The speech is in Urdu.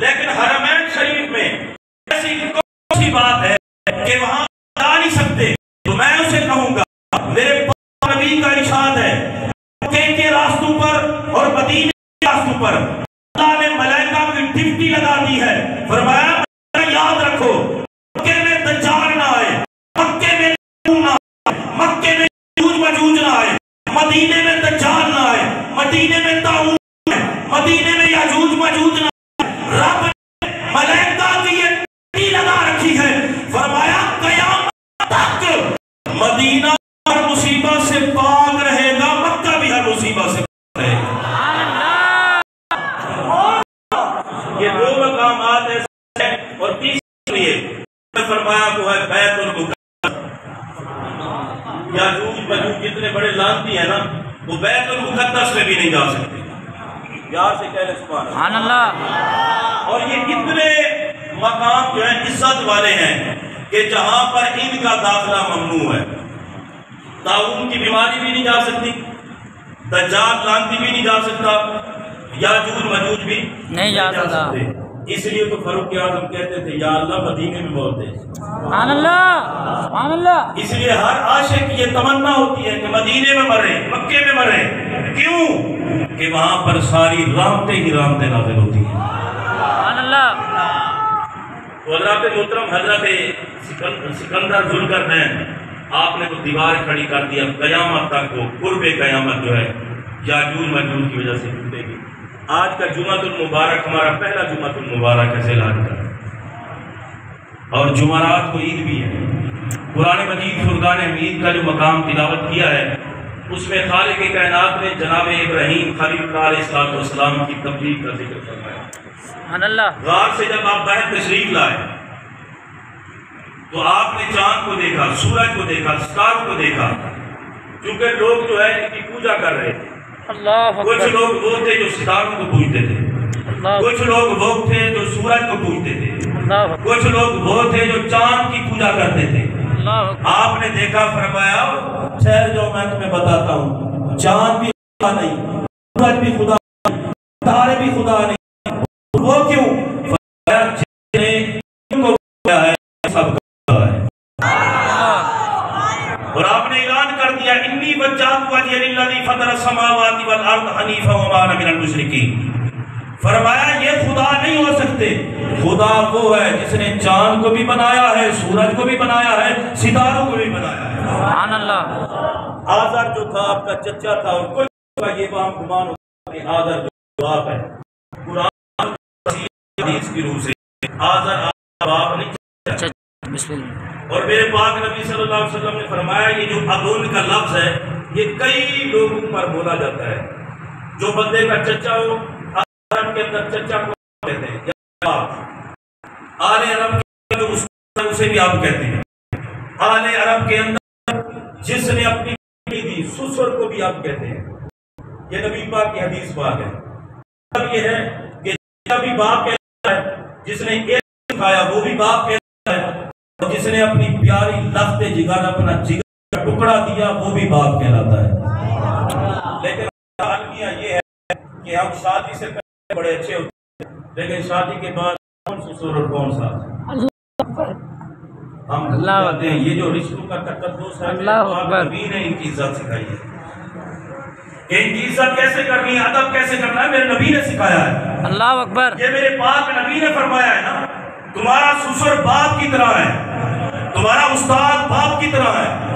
لیکن حرمین شریف میں ایسی کون سی بات ہے کہ وہاں جا نہیں سکتے؟ تو میں اسے کہوں گا میرے نبی کا ارشاد ہے مکے کے راستوں پر اور مدینے کے راستوں پر اللہ نے ملائکہ کی ڈیوٹی لگا دی ہے. فرمایا یاد رکھو مکے میں دجال نہ آئے، مکے میں نہ آئے، مکے میں یاجوج ماجوج نہ آئے، مدینے میں دجال نہ آئے، مدینے میں طاعون نہ آئے، مدینے میں یاجوج ماجوج نہ آئے. رب نے ملائکہ کی یہ ڈیوٹی لگا رکھی ہے. فرمایا قیامت تک مدینہ ہر مصیبت سے پاک رہے گا، مکہ بھی ہر مصیبت سے پاک رہے گا. یہ دو مقامات ہیں. اور تیسری فرمایا وہ ہے بیت المقدس. یاجوج ماجوج جتنے بڑے لعنتی ہیں نا وہ بیت المقدس میں بھی نہیں جا سکتے. پیار سے کہہ لیں سبحان اللہ. اور یہ کتنے مقام جو ہیں عزت والے ہیں کہ جہاں پر ان کا داخلہ ممنوع ہے. طاعون کی بیماری بھی نہیں جا سکتی، دجال لعنتی بھی نہیں جا سکتا، یاجوج ماجوج بھی نہیں جا سکتے. اس لیے تو فاروق اعظم کہتے تھے یا اللہ مدینے میں بہت ہے. سبحان اللہ سبحان اللہ. اس لیے ہر عاشق کی یہ تمنا ہوتی ہے کہ مدینے میں مرے، مکے میں مرے. کیوں؟ کہ وہاں پر ساری رحمتیں ہی رحمتیں نازل ہوتی ہیں. سبحان اللہ. تو حضرت محترم حضرت سکندر ذوالقرنین آپ نے تو دیوار کھڑی کر دیا. قیامت تک وہ قرب قیامت جو ہے یاجوج ماجوج کی وجہ سے ٹوٹے گی. آج کا جمعۃ المبارک ہمارا پہلا جمعۃ المبارک ہے اعلان کا، اور جمعرات کو عید بھی ہے. قرآن مجید فرقان حمید کا جو مقام تلاوت کیا ہے اس میں خالق کائنات نے جناب ابراہیم خلیل اللہ علیہ السلام کی تبلیغ کا ذکر فرمایا. سبحان اللہ. غار سے جب آپ باہر تشریف لائے تو آپ نے چاند کو دیکھا، سورج کو دیکھا، ستاروں کو دیکھا. کیونکہ لوگ جو ہے ان کی پوجا کر رہے تھے. کچھ لوگ وہ تھے جو ستاروں کو پوجتے تھے، کچھ لوگ وہ تھے جو سورج کو پوجتے تھے، کچھ لوگ وہ تھے جو چاند کی پوجا کرتے تھے. آپ نے دیکھا، فرمایا خیر جو میں تمہیں بتاتا ہوں، چاند بھی خدا نہیں، سورج بھی خدا نہیں، ستارے بھی خدا نہیں. وہ کیوں؟ فرمایا جس نے ان کو بنایا ہے سب کا ہے. اور آپ نے اعلان کر دیا انی وجہت وجہی للذی فطر السماوات والارض حنیفا وما انا من المشرکین. فرمایا یہ خدا نہیں ہو سکتے. خدا وہ ہے جس نے چاند کو بھی بنایا ہے، سورج کو بھی بنایا ہے، ستاروں کو بھی بنایا ہے. سبحان اللہ. آزر جو تھا آپ کا چچا تھا، اور کوئی کا یہ وہاں گمان ہوتا ہے آزر جو باپ ہے. قرآن حدیث کی روح سے آزر باپ نہیں چچا. بسم اللہ. اور میرے پاک نبی صلی اللہ علیہ وسلم نے فرمایا یہ جو ابن کا لفظ ہے یہ کئی لوگوں پر بولا جاتا ہے. جو بندے کا چچا ہو، عرب کے اندر چچا کو کہتے ہیں، یا آل عرب کے جو اسے بھی آپ کہتے ہیں. آل عرب کے اندر جس نے اپنی بیٹی دی سسر کو بھی آپ کہتے ہیں. یہ نبی پاک کی حدیث پاک ہے. اب یہ ہے کہ بھی باپ کہتا ہے، جس نے ایک سکھایا وہ بھی باپ کہتا ہے، جس نے اپنی پیاری لخت جگر اپنا جگر کا ٹکڑا دیا وہ بھی باپ کہلاتا ہے. لیکن المیہ یہ ہے کہ ہم شادی سے پہلے بڑے اچھے ہوتے ہیں، لیکن شادی کے بعد کون سسر اور کون ساس ہم کہتے ہیں. یہ جو رشتوں کا تقدس ہے آپ نبی نے ان کی عزت سکھائی ہے کہ ان کی عزت کیسے کرنی ہے، ادب کیسے کرنا ہے، میرے نبی نے سکھایا ہے. اللہ اکبر. یہ میرے پاک نبی نے فرمایا ہے نا، تمہارا سسر باپ کی طرح ہے، تمہارا استاد باپ کی طرح ہے.